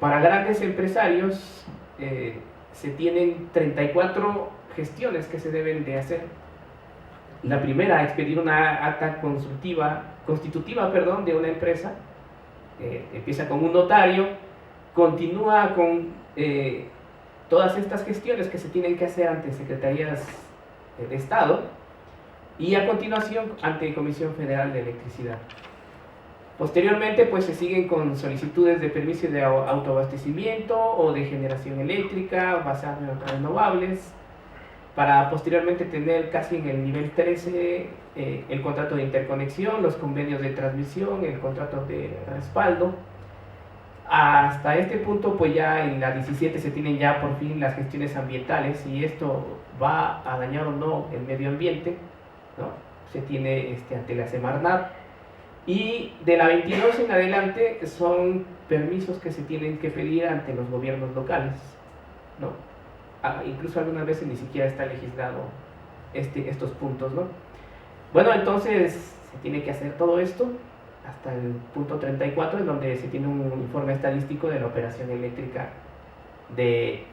Para grandes empresarios se tienen 34 gestiones que se deben de hacer. La primera, expedir una acta constitutiva de una empresa. Empieza con un notario, continúa con todas estas gestiones que se tienen que hacer ante secretarías de Estado y a continuación ante Comisión Federal de Electricidad. Posteriormente, pues se siguen con solicitudes de permiso de autoabastecimiento o de generación eléctrica basada en renovables, para posteriormente tener casi en el nivel 13 el contrato de interconexión, los convenios de transmisión, el contrato de respaldo. Hasta este punto, pues ya en la 17 se tienen ya por fin las gestiones ambientales, y esto va a dañar o no el medio ambiente, ¿no? Se tiene ante la Semarnat. Y de la 22 en adelante son permisos que se tienen que pedir ante los gobiernos locales, ¿no? Incluso algunas veces ni siquiera está legislado estos puntos, ¿no? Bueno, entonces se tiene que hacer todo esto hasta el punto 34, en donde se tiene un informe estadístico de la operación eléctrica de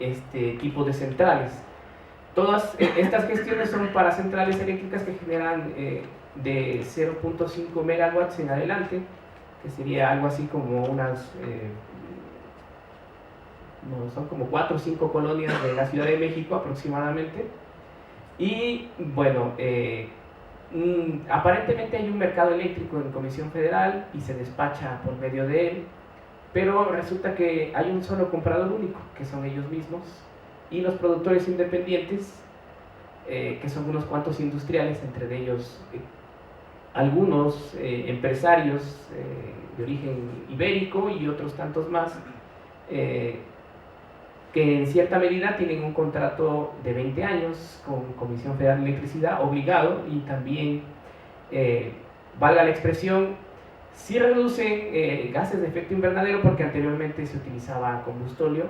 este tipo de centrales. Todas estas gestiones son para centrales eléctricas que generan de 0.5 megawatts en adelante, que sería algo así como unas son como 4 o 5 colonias de la Ciudad de México aproximadamente. Y bueno, aparentemente hay un mercado eléctrico en Comisión Federal y se despacha por medio de él, pero resulta que hay un solo comprador único, que son ellos mismos, y los productores independientes, que son unos cuantos industriales, entre ellos algunos empresarios de origen ibérico y otros tantos más, que en cierta medida tienen un contrato de 20 años con Comisión Federal de Electricidad obligado, y también, valga la expresión, sí reducen gases de efecto invernadero, porque anteriormente se utilizaba combustóleo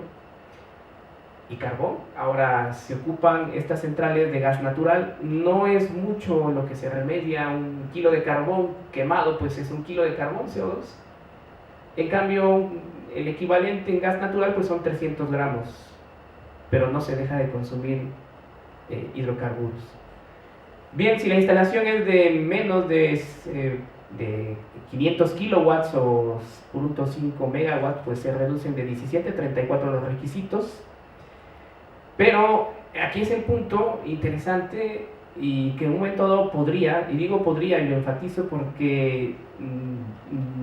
y carbón. Ahora se ocupan estas centrales de gas natural. No es mucho lo que se remedia. Un kilo de carbón quemado pues es un kilo de carbón, CO2. En cambio, el equivalente en gas natural pues son 300 gramos, pero no se deja de consumir hidrocarburos. Bien, si la instalación es de menos de 500 kilowatts o 0.5 megawatts, pues se reducen de 17 a 34 los requisitos. Pero aquí es el punto interesante, y que en un momento dado podría, y digo podría y lo enfatizo porque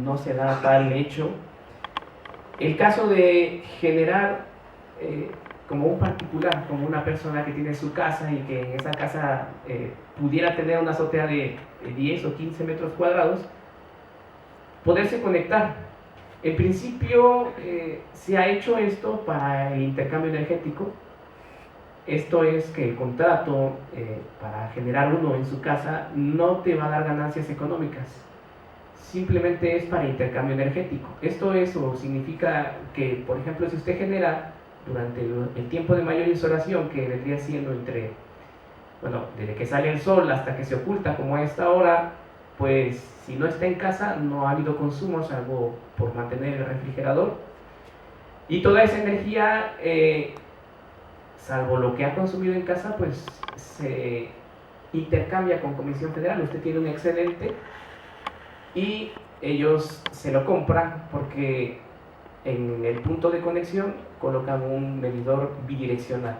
no se da tal hecho, el caso de generar como un particular, como una persona que tiene su casa y que en esa casa pudiera tener una azotea de 10 o 15 metros cuadrados, poderse conectar. En principio se ha hecho esto para el intercambio energético. Esto es que el contrato para generar uno en su casa no te va a dar ganancias económicas, simplemente es para intercambio energético. Esto significa que, por ejemplo, si usted genera durante el tiempo de mayor insolación, que vendría siendo desde que sale el sol hasta que se oculta, como a esta hora, pues si no está en casa no ha habido consumo, salvo por mantener el refrigerador, y toda esa energía, salvo lo que ha consumido en casa, pues se intercambia con Comisión Federal. Usted tiene un excedente y ellos se lo compran, porque en el punto de conexión colocan un medidor bidireccional.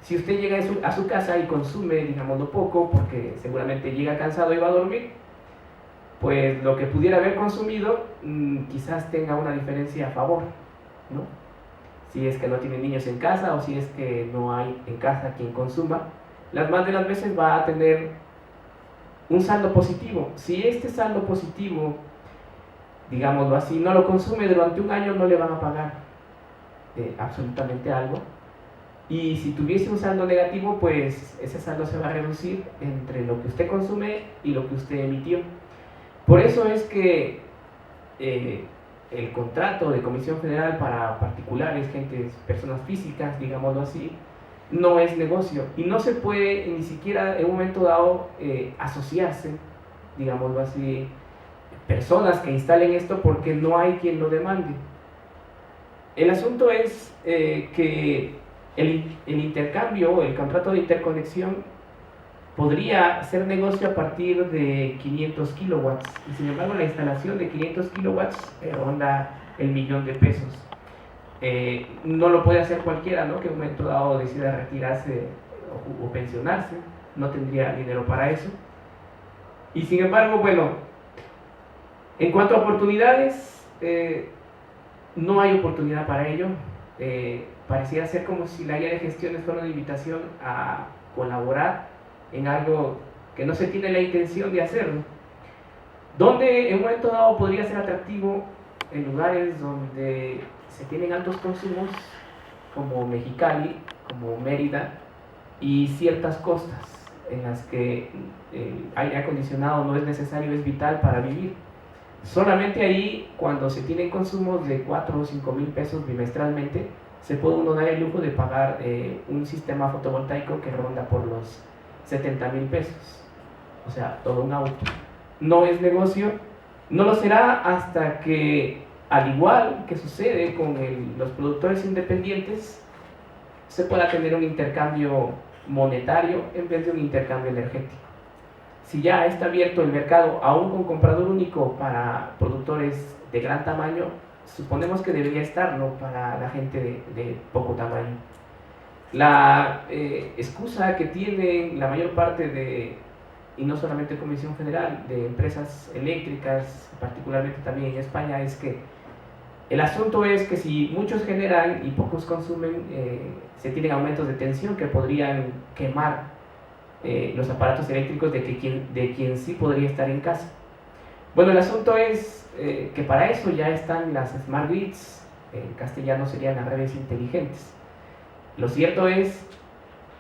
Si usted llega a su casa y consume, digámoslo, poco, porque seguramente llega cansado y va a dormir, pues lo que pudiera haber consumido quizás tenga una diferencia a favor, ¿no? Si es que no tiene niños en casa, o si es que no hay en casa quien consuma, las más de las veces va a tener un saldo positivo. Si este saldo positivo, digámoslo así, no lo consume durante un año, no le van a pagar absolutamente algo. Y si tuviese un saldo negativo, pues ese saldo se va a reducir entre lo que usted consume y lo que usted emitió. Por eso es que el contrato de Comisión Federal para particulares, personas físicas, digámoslo así, no es negocio, y no se puede ni siquiera en un momento dado asociarse, digámoslo así, personas que instalen esto, porque no hay quien lo demande. El asunto es que el intercambio, el contrato de interconexión podría ser negocio a partir de 500 kilowatts y sin embargo la instalación de 500 kilowatts ronda el $1.000.000. No lo puede hacer cualquiera, ¿no? Que en un momento dado decida retirarse o pensionarse, no tendría dinero para eso. Y sin embargo, bueno, en cuanto a oportunidades, no hay oportunidad para ello. Pareciera ser como si la guía de gestiones fuera una invitación a colaborar en algo que no se tiene la intención de hacerlo. Donde en un momento dado podría ser atractivo en lugares donde se tienen altos consumos, como Mexicali, como Mérida, y ciertas costas en las que el aire acondicionado no es necesario, es vital para vivir. Solamente ahí, cuando se tienen consumos de 4 o 5 mil pesos bimestralmente, se puede uno dar el lujo de pagar un sistema fotovoltaico que ronda por los 70,000 pesos. O sea, todo un auto. No es negocio, no lo será hasta que, al igual que sucede con los productores independientes, se pueda tener un intercambio monetario en vez de un intercambio energético. Si ya está abierto el mercado, aún con comprador único para productores de gran tamaño, suponemos que debería estarlo para la gente de poco tamaño. La excusa que tienen la mayor parte de, y no solamente Comisión Federal, de empresas eléctricas, particularmente también en España, es que el asunto es que si muchos generan y pocos consumen, se tienen aumentos de tensión que podrían quemar los aparatos eléctricos de quien sí podría estar en casa. Bueno, el asunto es que para eso ya están las smart grids, en castellano serían las redes inteligentes. Lo cierto es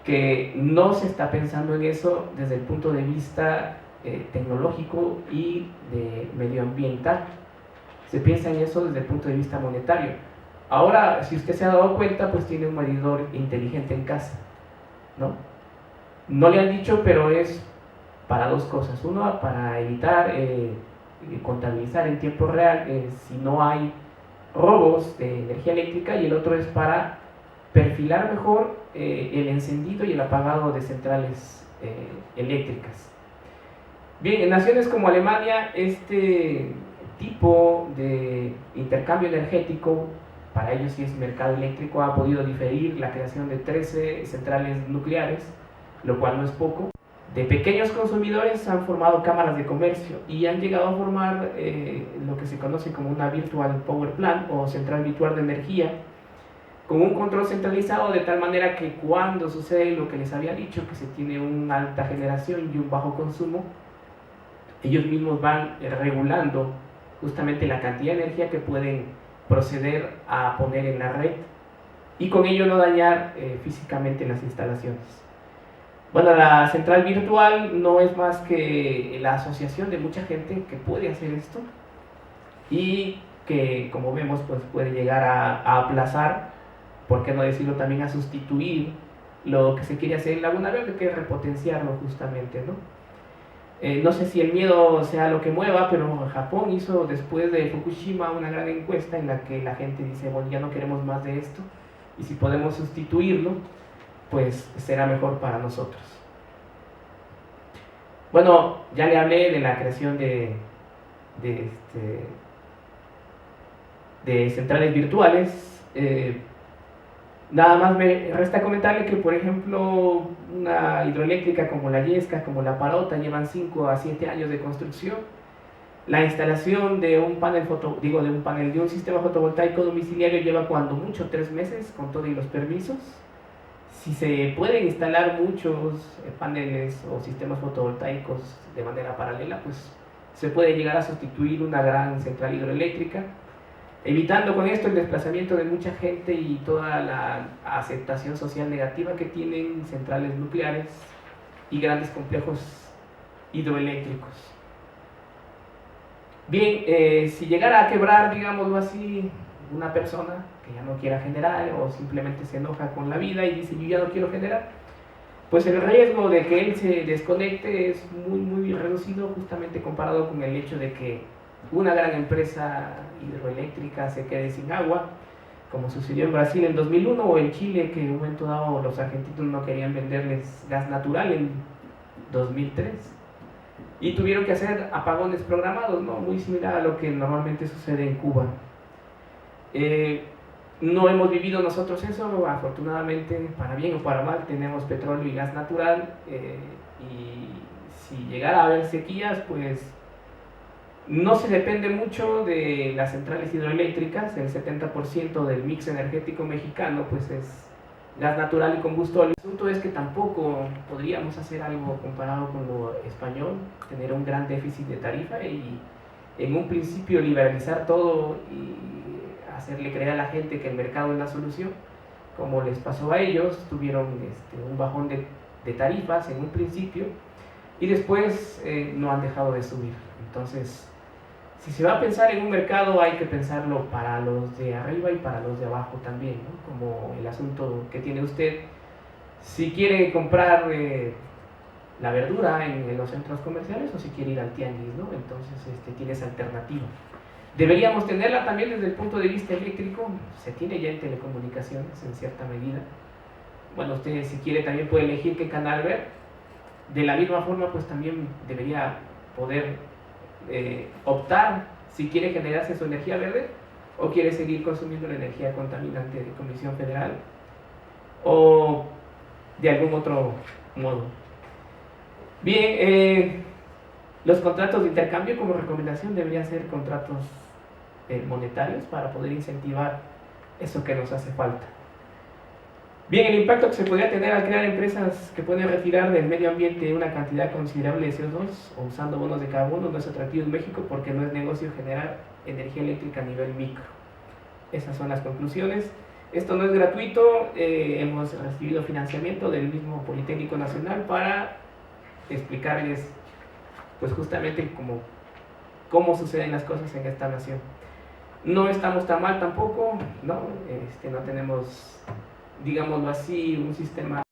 que no se está pensando en eso desde el punto de vista tecnológico y de medioambiental. Se piensa en eso desde el punto de vista monetario. Ahora, si usted se ha dado cuenta, pues tiene un medidor inteligente en casa, ¿no? No le han dicho, pero es para dos cosas. Uno, para evitar contabilizar en tiempo real si no hay robos de energía eléctrica, y el otro es para perfilar mejor el encendido y el apagado de centrales eléctricas. Bien, en naciones como Alemania, este tipo de intercambio energético, para ellos sí es mercado eléctrico, ha podido diferir la creación de 13 centrales nucleares, lo cual no es poco. De pequeños consumidores han formado cámaras de comercio y han llegado a formar lo que se conoce como una virtual power plant o central virtual de energía, con un control centralizado, de tal manera que cuando sucede lo que les había dicho, que se tiene una alta generación y un bajo consumo, ellos mismos van regulando justamente la cantidad de energía que pueden proceder a poner en la red y con ello no dañar físicamente las instalaciones. Bueno, la central virtual no es más que la asociación de mucha gente que puede hacer esto y que, como vemos, pues puede llegar a aplazar, por qué no decirlo también, a sustituir lo que se quiere hacer en Laguna Verde, que es repotenciarlo justamente, ¿no? No sé si el miedo sea lo que mueva, pero Japón hizo después de Fukushima una gran encuesta en la que la gente dice, bueno, ya no queremos más de esto, y si podemos sustituirlo, pues será mejor para nosotros. Bueno, ya le hablé de la creación de centrales virtuales. Nada más me resta comentarle que, por ejemplo, una hidroeléctrica como la Yesca, como la Parota, llevan 5 a 7 años de construcción. La instalación de un panel de un sistema fotovoltaico domiciliario lleva cuando mucho 3 meses con todos los permisos. Si se pueden instalar muchos paneles o sistemas fotovoltaicos de manera paralela, pues se puede llegar a sustituir una gran central hidroeléctrica, evitando con esto el desplazamiento de mucha gente y toda la aceptación social negativa que tienen centrales nucleares y grandes complejos hidroeléctricos. Bien, si llegara a quebrar, digámoslo así, una persona que ya no quiera generar o simplemente se enoja con la vida y dice yo ya no quiero generar, pues el riesgo de que él se desconecte es muy reducido, justamente comparado con el hecho de que una gran empresa hidroeléctrica se quede sin agua, como sucedió en Brasil en 2001 o en Chile, que en un momento dado los argentinos no querían venderles gas natural en 2003 y tuvieron que hacer apagones programados, ¿no? Muy similar a lo que normalmente sucede en Cuba. No hemos vivido nosotros eso, afortunadamente, para bien o para mal, tenemos petróleo y gas natural, y si llegara a haber sequías, pues no se depende mucho de las centrales hidroeléctricas. El 70% del mix energético mexicano pues es gas natural y combustible. El asunto es que tampoco podríamos hacer algo comparado con lo español, tener un gran déficit de tarifa y en un principio liberalizar todo y hacerle creer a la gente que el mercado es la solución, como les pasó a ellos. Tuvieron un bajón de tarifas en un principio y después no han dejado de subir. Entonces, si se va a pensar en un mercado, hay que pensarlo para los de arriba y para los de abajo también, ¿no? Como el asunto que tiene usted, si quiere comprar la verdura en los centros comerciales o si quiere ir al tianguis, ¿no? Entonces tiene esa alternativa. Deberíamos tenerla también desde el punto de vista eléctrico. Se tiene ya en telecomunicaciones en cierta medida. Bueno, usted si quiere también puede elegir qué canal ver. De la misma forma, pues también debería poder optar si quiere generarse su energía verde o quiere seguir consumiendo la energía contaminante de Comisión Federal o de algún otro modo. Bien, los contratos de intercambio como recomendación deberían ser contratos monetarios para poder incentivar eso que nos hace falta. Bien, el impacto que se podría tener al crear empresas que pueden retirar del medio ambiente una cantidad considerable de CO2 o usando bonos de carbono no es atractivo en México porque no es negocio generar energía eléctrica a nivel micro. Esas son las conclusiones. Esto no es gratuito, hemos recibido financiamiento del mismo Politécnico Nacional para explicarles pues justamente cómo suceden las cosas en esta nación. No estamos tan mal tampoco, ¿no? No tenemos, digámoslo así, un sistema